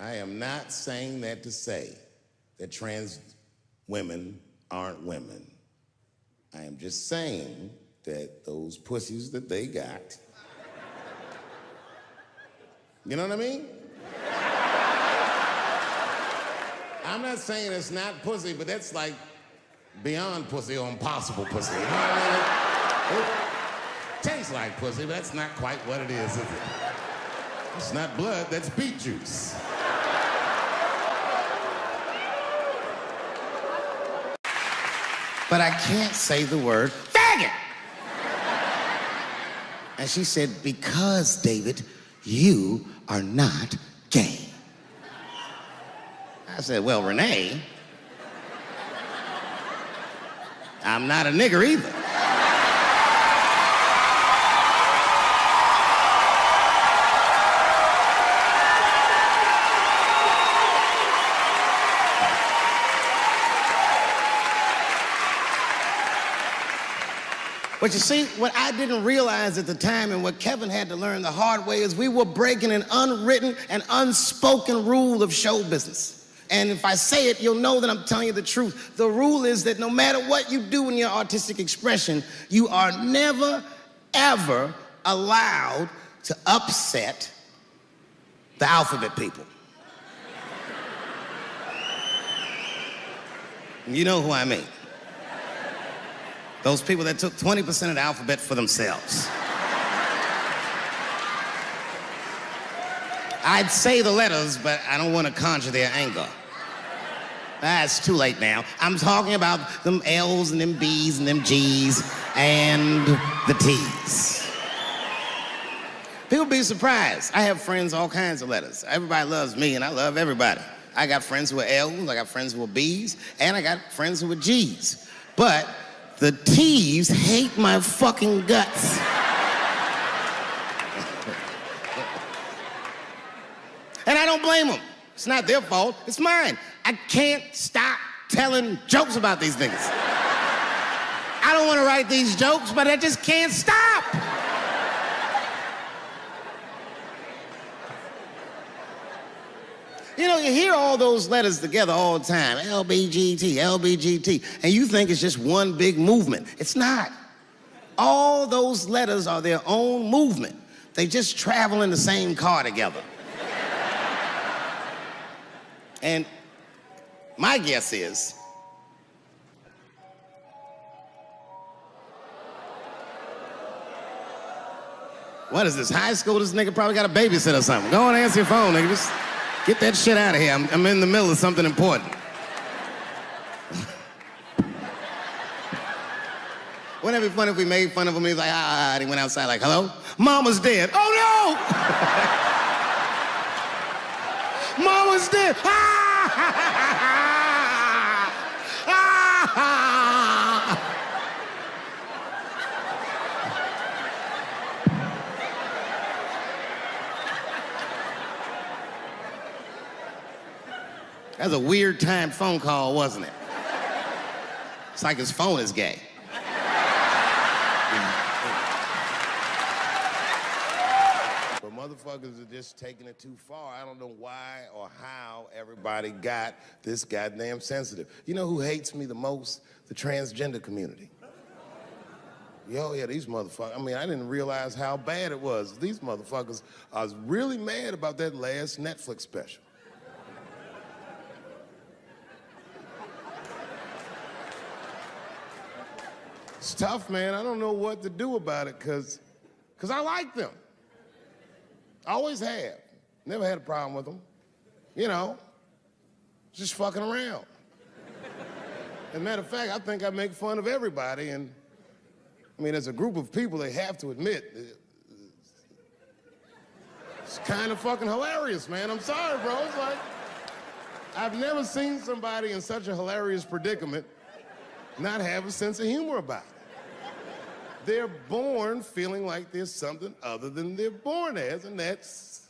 I am not saying that to say that trans women aren't women. I am just saying that those pussies that they got, you know what I mean? I'm not saying it's not pussy, but that's like beyond pussy or impossible pussy. You know what I mean? It tastes like pussy, but that's not quite what it is it? It's not blood, that's beet juice. But I can't say the word faggot. And she said, because, David, you are not gay. I said, well, Renee, I'm not a nigger either. But you see, what I didn't realize at the time and what Kevin had to learn the hard way is we were breaking an unwritten and unspoken rule of show business. And if I say it, you'll know that I'm telling you the truth. The rule is that no matter what you do in your artistic expression, you are never, ever allowed to upset the alphabet people. You know who I mean. Those people that took 20% of the alphabet for themselves. I'd say the letters, but I don't want to conjure their anger. It's too late now. I'm talking about them L's and them B's and them G's and the T's. People be surprised. I have friends, all kinds of letters. Everybody loves me and I love everybody. I got friends who are L's, I got friends who are B's, and I got friends who are G's. But the T's hate my fucking guts. And I don't blame them. It's not their fault, it's mine. I can't stop telling jokes about these niggas. I don't want to write these jokes, but I just can't stop. You know, you hear all those letters together all the time, LBGT, LBGT, and you think it's just one big movement. It's not. All those letters are their own movement. They just travel in the same car together. And my guess is, what is this, high school? This nigga probably got a babysitter or something. Go and answer your phone, nigga. Just get that shit out of here. I'm in the middle of something important. Wouldn't it be funny if we made fun of him? He was like, and he went outside like, hello? Mama's dead. Oh, no! Mama's dead. That was a weird timed phone call, wasn't it? It's like his phone is gay. But motherfuckers are just taking it too far. I don't know why or how everybody got this goddamn sensitive. You know who hates me the most? The transgender community. Yo, yeah, these motherfuckers. I mean, I didn't realize how bad it was. These motherfuckers, I was really mad about that last Netflix special. It's tough, man. I don't know what to do about it, cause I like them. I always have. Never had a problem with them. You know, just fucking around. As a matter of fact, I think I make fun of everybody, and I mean, as a group of people, they have to admit, it's kind of fucking hilarious, man. I'm sorry, bro. It's like, I've never seen somebody in such a hilarious predicament not have a sense of humor about it. They're born feeling like there's something other than they're born as, and that's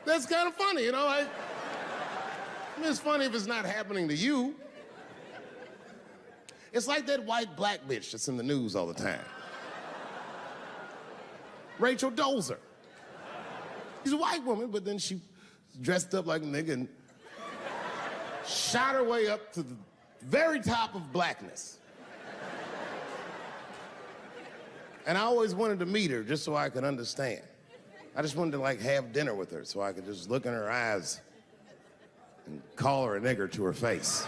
kind of funny, you know? I mean, it's funny if it's not happening to you. It's like that white black bitch that's in the news all the time. Rachel Dolezal. She's a white woman, but then she dressed up like a nigga and shot her way up to the very top of blackness. And I always wanted to meet her just so I could understand. I just wanted to like have dinner with her so I could just look in her eyes and call her a nigger to her face.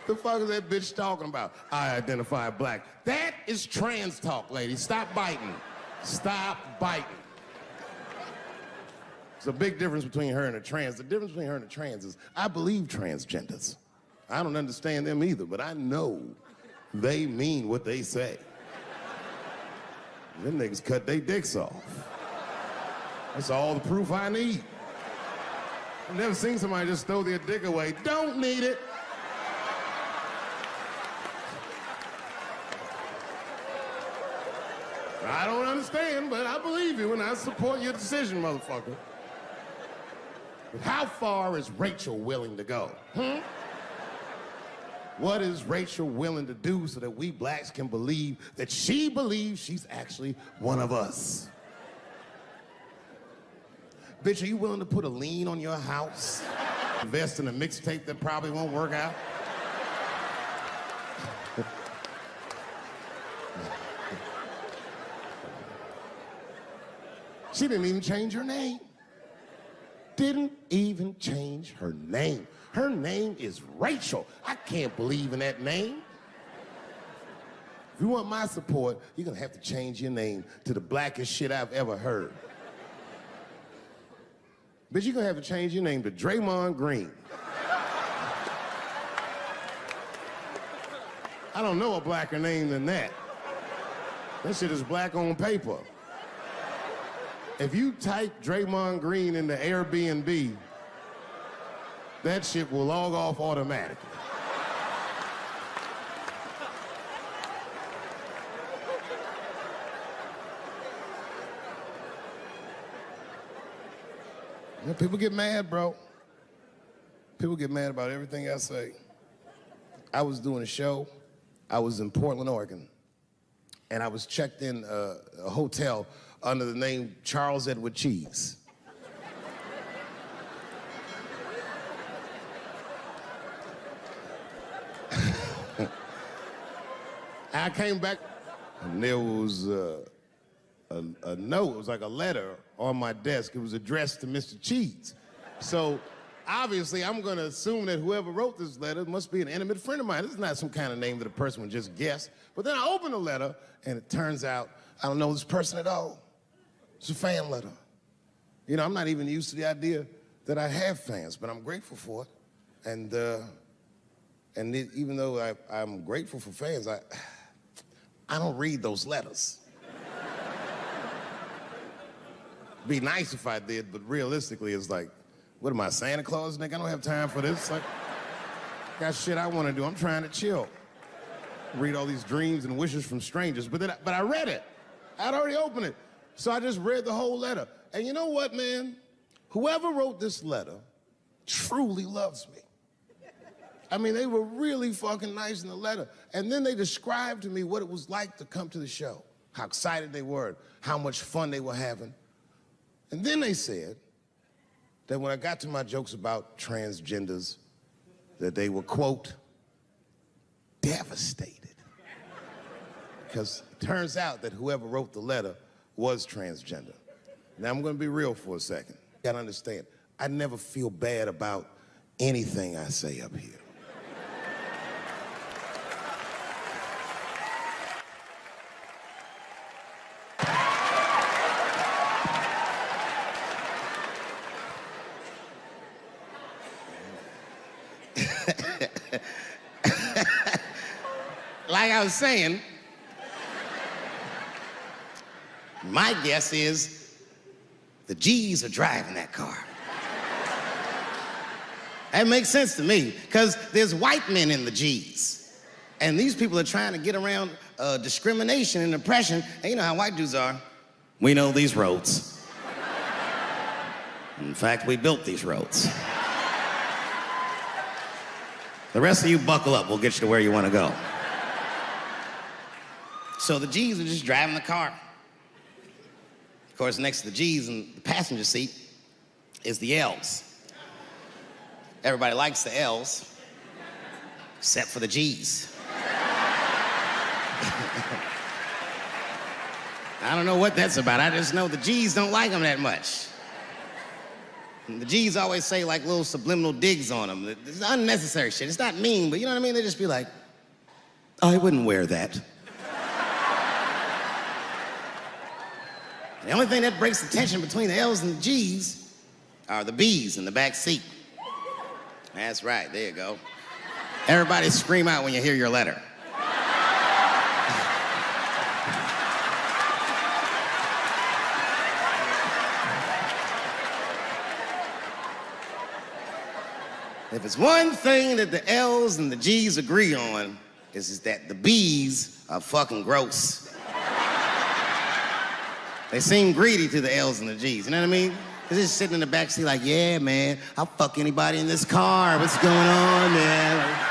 The fuck is that bitch talking about? I identify black. That is trans talk, lady. Stop biting. Stop biting. There's a big difference between her and a trans. The difference between her and a trans is I believe transgenders. I don't understand them either, but I know they mean what they say. Them niggas cut their dicks off. That's all the proof I need. I've never seen somebody just throw their dick away. Don't need it. I don't understand, but I believe you and I support your decision, motherfucker. But how far is Rachel willing to go? What is Rachel willing to do so that we blacks can believe that she believes she's actually one of us? Bitch, are you willing to put a lien on your house? Invest in a mixtape that probably won't work out? She didn't even change her name. Didn't even change her name. Her name is Rachel. I can't believe in that name. If you want my support, you're gonna have to change your name to the blackest shit I've ever heard. Bitch, you're gonna have to change your name to Draymond Green. I don't know a blacker name than that. That shit is black on paper. If you type Draymond Green into Airbnb, that shit will log off automatically. You know, people get mad, bro. People get mad about everything I say. I was doing a show. I was in Portland, Oregon, and I was checked in a hotel under the name Charles Edward Cheese. I came back, and there was a note. It was like a letter on my desk. It was addressed to Mr. Cheese. So obviously, I'm gonna assume that whoever wrote this letter must be an intimate friend of mine. This is not some kind of name that a person would just guess. But then I open the letter, and it turns out I don't know this person at all. It's a fan letter. You know, I'm not even used to the idea that I have fans, but I'm grateful for it. And even though I'm grateful for fans, I don't read those letters. Be nice if I did, but realistically, it's like, what am I, Santa Claus, nigga? I don't have time for this. Like, got shit I want to do. I'm trying to chill. Read all these dreams and wishes from strangers, but I read it. I'd already opened it. So I just read the whole letter. And you know what, man? Whoever wrote this letter truly loves me. I mean, they were really fucking nice in the letter. And then they described to me what it was like to come to the show, how excited they were, how much fun they were having. And then they said that when I got to my jokes about transgenders, that they were, quote, devastated. Because it turns out that whoever wrote the letter was transgender. Now, I'm gonna be real for a second. You gotta understand, I never feel bad about anything I say up here. Like I was saying, my guess is the G's are driving that car. That makes sense to me, because there's white men in the G's. And these people are trying to get around discrimination and oppression. And you know how white dudes are. We know these roads. In fact, we built these roads. The rest of you buckle up, we'll get you to where you want to go. So the G's are just driving the car. course, next to the G's in the passenger seat is the L's. Everybody likes the L's, except for the G's. I don't know what that's about. I just know the G's don't like them that much. And the G's always say like little subliminal digs on them. It's unnecessary shit. It's not mean, but you know what I mean? They just be like, I wouldn't wear that. The only thing that breaks the tension between the L's and the G's are the B's in the back seat. That's right, there you go. Everybody scream out when you hear your letter. If it's one thing that the L's and the G's agree on, is that the B's are fucking gross. They seem greedy to the L's and the G's, you know what I mean? They're just sitting in the backseat like, yeah, man, I'll fuck anybody in this car. What's going on, man?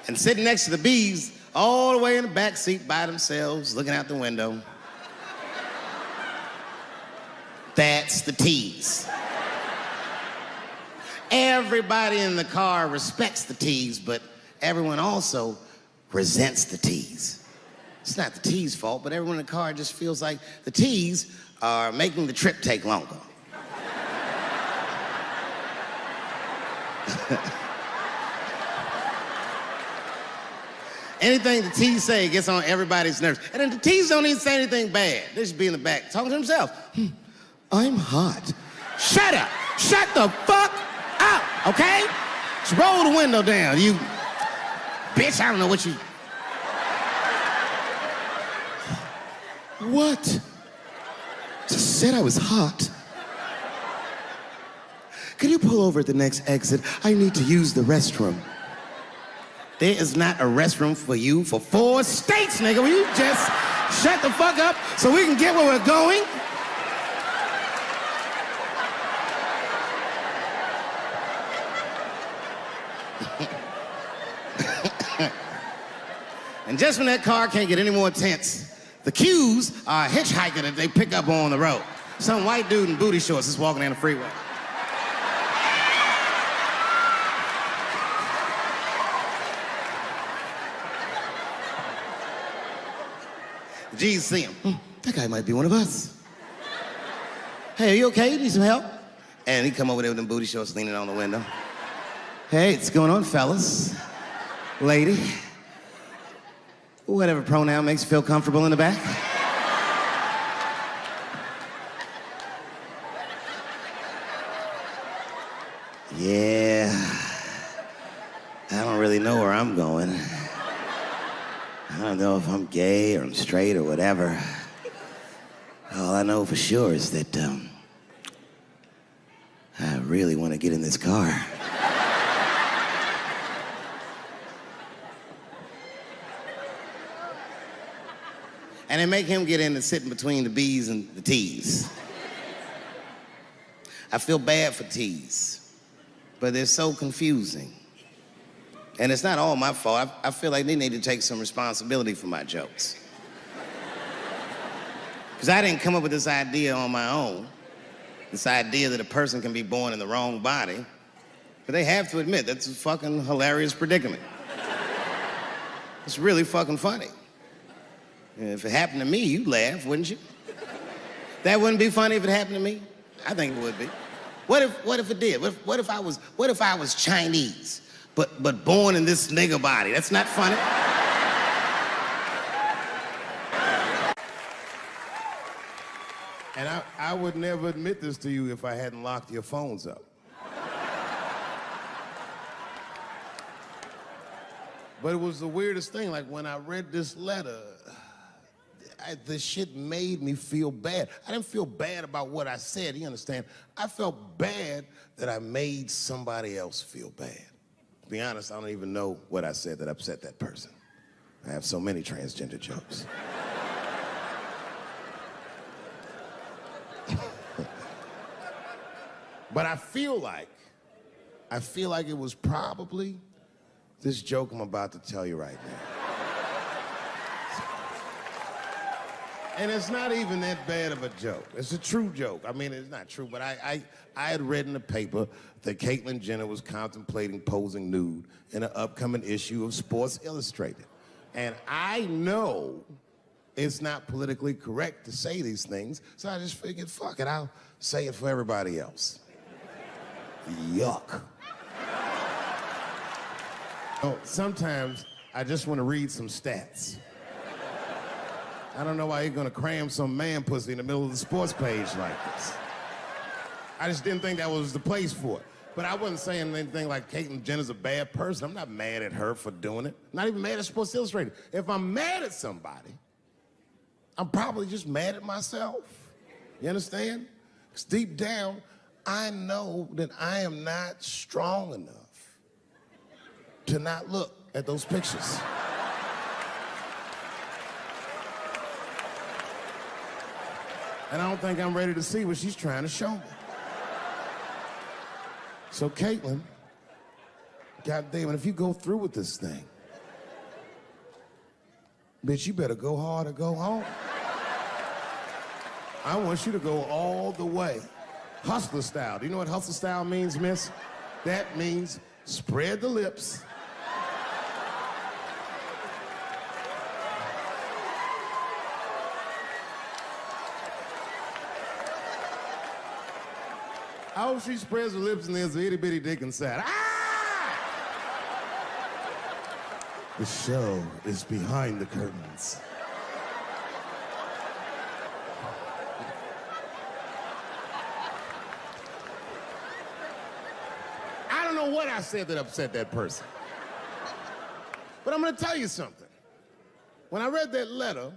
And sitting next to the B's, all the way in the backseat by themselves, looking out the window. That's the T's. Everybody in the car respects the T's, but everyone also resents the T's. It's not the T's' fault, but everyone in the car just feels like the T's are making the trip take longer. Anything the T's say gets on everybody's nerves. And then the T's don't even say anything bad. They just be in the back talking to themselves. I'm hot. Shut up. Shut the fuck up, okay? Just roll the window down, you bitch. I don't know what you... What? Just said I was hot. Could you pull over at the next exit? I need to use the restroom. There is not a restroom for you for 4 states, nigga. Will you just shut the fuck up so we can get where we're going? And just when that car can't get any more tense, the Q's are a hitchhiker that they pick up on the road. Some white dude in booty shorts is walking down the freeway. The G's see him. That guy might be one of us. Hey, are you okay? You need some help? And he come over there with them booty shorts leaning on the window. Hey, what's going on, fellas? Lady? Whatever pronoun makes you feel comfortable in the back. Yeah, I don't really know where I'm going. I don't know if I'm gay or I'm straight or whatever. All I know for sure is that I really want to get in this car. And they make him get in and sit in between the B's and the T's. I feel bad for T's, but they're so confusing. And it's not all my fault. I feel like they need to take some responsibility for my jokes. Because I didn't come up with this idea on my own. This idea that a person can be born in the wrong body. But they have to admit, that's a fucking hilarious predicament. It's really fucking funny. If it happened to me, you'd laugh, wouldn't you? That wouldn't be funny if it happened to me? I think it would be. What if it did? What if I was Chinese, but born in this nigga body? That's not funny. And I would never admit this to you if I hadn't locked your phones up. But it was the weirdest thing. Like, when I read this letter, this shit made me feel bad. I didn't feel bad about what I said, you understand? I felt bad that I made somebody else feel bad. To be honest, I don't even know what I said that upset that person. I have so many transgender jokes. But I feel like it was probably this joke I'm about to tell you right now. And it's not even that bad of a joke. It's a true joke. I mean, it's not true, but I had read in the paper that Caitlyn Jenner was contemplating posing nude in an upcoming issue of Sports Illustrated. And I know it's not politically correct to say these things, so I just figured, fuck it, I'll say it for everybody else. Yuck. Oh, sometimes I just want to read some stats. I don't know why you're gonna cram some man pussy in the middle of the sports page like this. I just didn't think that was the place for it. But I wasn't saying anything like Caitlyn Jenner's a bad person. I'm not mad at her for doing it. Not even mad at Sports Illustrated. If I'm mad at somebody, I'm probably just mad at myself. You understand? Because deep down, I know that I am not strong enough to not look at those pictures. And I don't think I'm ready to see what she's trying to show me. So Caitlyn, goddamn it, if you go through with this thing, bitch, you better go hard or go home. I want you to go all the way. Hustler style. Do you know what hustler style means, miss? That means spread the lips. I hope she spreads her lips and there's an itty bitty dick inside. Ah! The show is behind the curtains. I don't know what I said that upset that person. But I'm gonna tell you something. When I read that letter,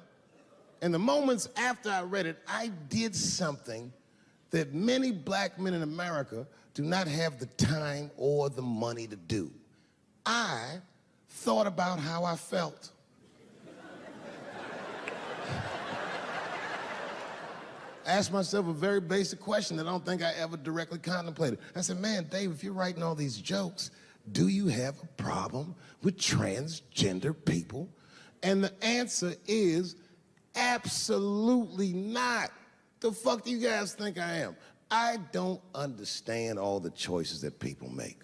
and the moments after I read it, I did something that many black men in America do not have the time or the money to do. I thought about how I felt. Asked myself a very basic question that I don't think I ever directly contemplated. I said, man, Dave, if you're writing all these jokes, do you have a problem with transgender people? And the answer is absolutely not. The fuck do you guys think I am? I don't understand all the choices that people make.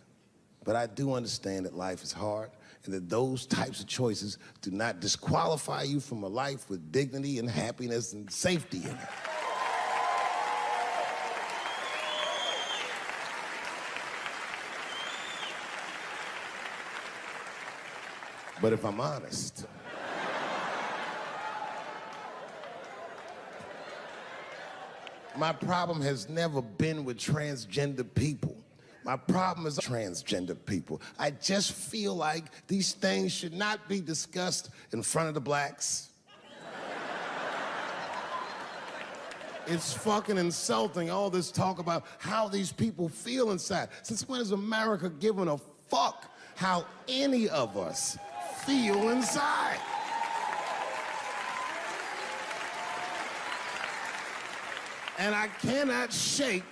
But I do understand that life is hard and that those types of choices do not disqualify you from a life with dignity and happiness and safety in it. But if I'm honest, my problem has never been with transgender people. My problem is transgender people. I just feel like these things should not be discussed in front of the blacks. It's fucking insulting, all this talk about how these people feel inside. Since when has America given a fuck how any of us feel inside? And I cannot shake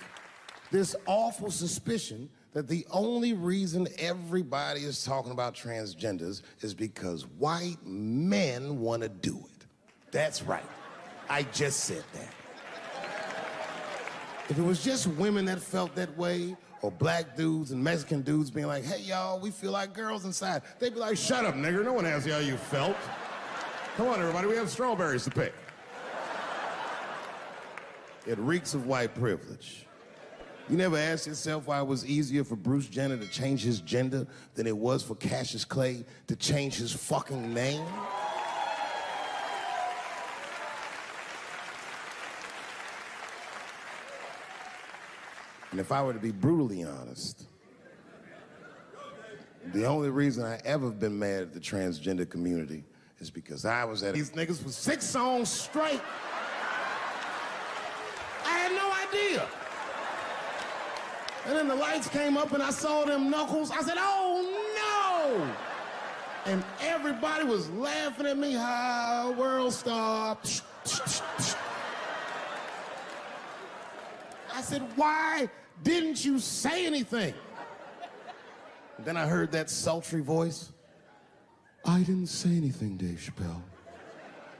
this awful suspicion that the only reason everybody is talking about transgenders is because white men want to do it. That's right. I just said that. If it was just women that felt that way, or black dudes and Mexican dudes being like, hey, y'all, we feel like girls inside, they'd be like, shut up, nigger. No one asked you how you felt. Come on, everybody, we have strawberries to pick. It reeks of white privilege. You never asked yourself why it was easier for Bruce Jenner to change his gender than it was for Cassius Clay to change his fucking name? And if I were to be brutally honest, the only reason I ever been mad at the transgender community is because I was at these niggas for 6 songs straight. I had no idea. And then the lights came up and I saw them knuckles. I said, oh no! And everybody was laughing at me, hi, world star. I said, why didn't you say anything? And then I heard that sultry voice. I didn't say anything, Dave Chappelle,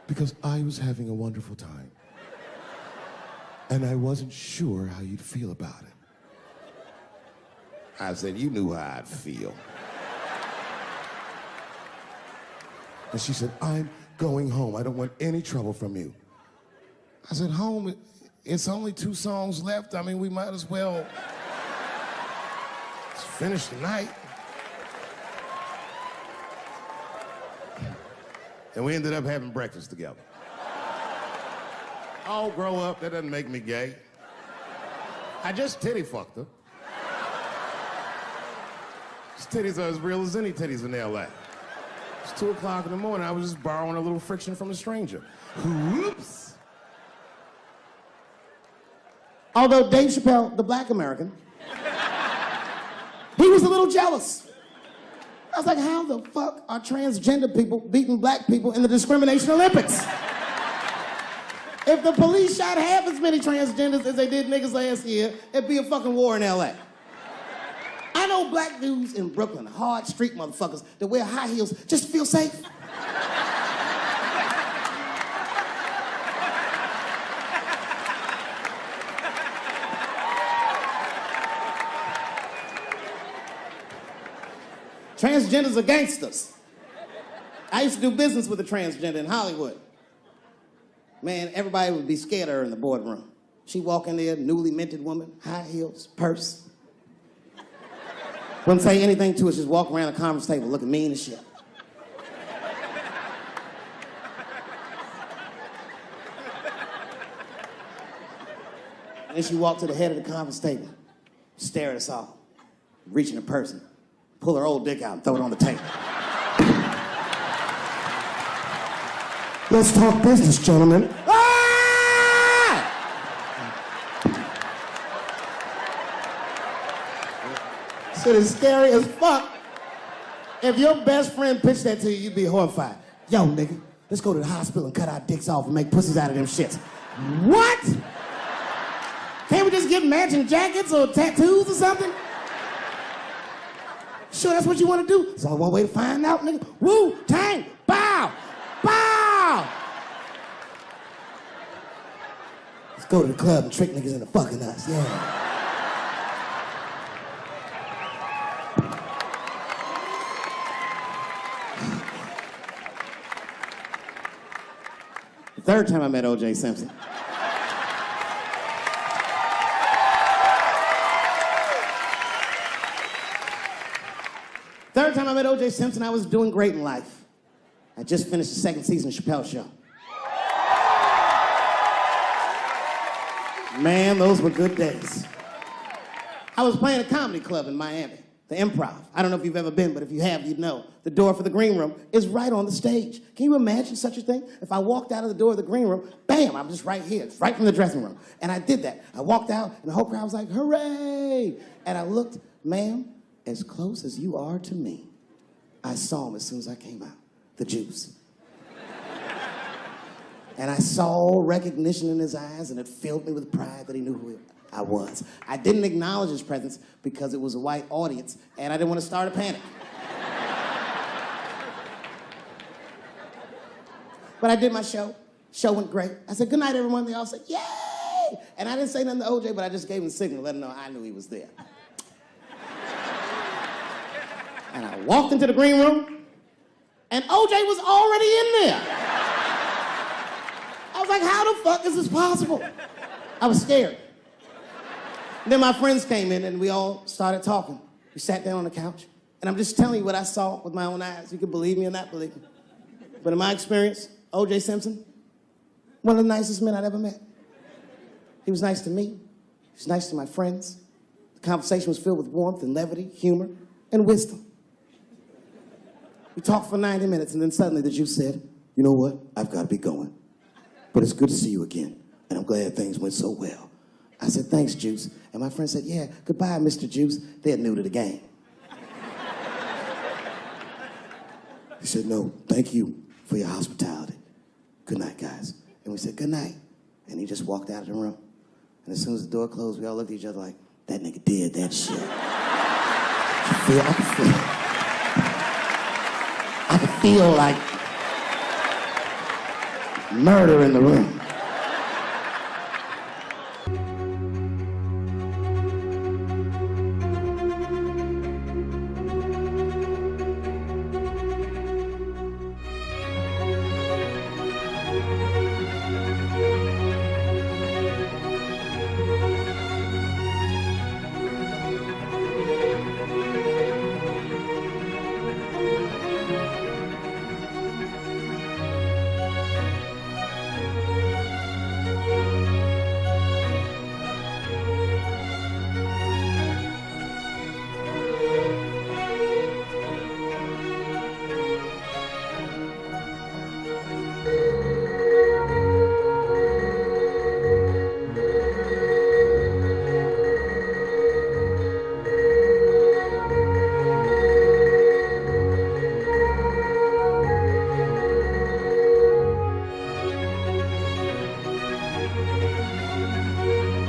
because I was having a wonderful time. And I wasn't sure how you'd feel about it. I said, you knew how I'd feel. And she said, I'm going home. I don't want any trouble from you. I said, home, it's only 2 songs left. I mean, we might as well finish the night. And we ended up having breakfast together. Oh, grow up, that doesn't make me gay. I just titty fucked her. His titties are as real as any titties in L.A. It's 2 o'clock in the morning. I was just borrowing a little friction from a stranger. Whoops. Although Dave Chappelle, the black American, he was a little jealous. I was like, how the fuck are transgender people beating black people in the discrimination Olympics? If the police shot half as many transgenders as they did niggas last year, it'd be a fucking war in L.A. I know black dudes in Brooklyn, hard street motherfuckers that wear high heels just to feel safe. Transgenders are gangsters. I used to do business with a transgender in Hollywood. Man, everybody would be scared of her in the boardroom. She'd walk in there, newly minted woman, high heels, purse. Wouldn't say anything to us, just walk around the conference table looking mean as shit. And then she walked to the head of the conference table, stare at us all, reach in her purse, and pull her old dick out and throw it on the table. Let's talk business, gentlemen. Ah! Shit is scary as fuck. If your best friend pitched that to you, you'd be horrified. Yo, nigga, let's go to the hospital and cut our dicks off and make pussies out of them shits. What? Can't we just get matching jackets or tattoos or something? Sure, that's what you want to do? There's only one way to find out, nigga. Wu-Tang, bow, bow. Let's go to the club and trick niggas into fucking us, yeah. The third time I met O.J. Simpson. Third time I met O.J. Simpson, I was doing great in life. I just finished the 2nd season of Chappelle Show. Man, those were good days. I was playing a comedy club in Miami, the Improv. I don't know if you've ever been, but if you have, you'd know. The door for the green room is right on the stage. Can you imagine such a thing? If I walked out of the door of the green room, bam, I'm just right here. It's right from the dressing room. And I did that. I walked out, and the whole crowd was like, hooray! And I looked, ma'am, as close as you are to me, I saw him as soon as I came out, the juice. And I saw recognition in his eyes, and it filled me with pride that he knew who I was. I didn't acknowledge his presence because it was a white audience, and I didn't want to start a panic. But I did my show. Show went great. I said, good night, everyone. They all said, yay! And I didn't say nothing to OJ, but I just gave him the signal, let him know I knew he was there. And I walked into the green room, and OJ was already in there. I was like, how the fuck is this possible? I was scared. And then my friends came in, and we all started talking. We sat down on the couch, and I'm just telling you what I saw with my own eyes. You can believe me or not believe me. But in my experience, O.J. Simpson, one of the nicest men I'd ever met. He was nice to me. He was nice to my friends. The conversation was filled with warmth and levity, humor, and wisdom. We talked for 90 minutes, and then suddenly the Juice said, you know what? I've got to be going. But it's good to see you again, and I'm glad things went so well. I said, thanks, Juice. And my friend said, yeah, goodbye, Mr. Juice. They're new to the game. He said, no, thank you for your hospitality. Good night, guys. And we said, good night. And he just walked out of the room. And as soon as the door closed, we all looked at each other like, that nigga did that shit. I I could feel like murder in the room.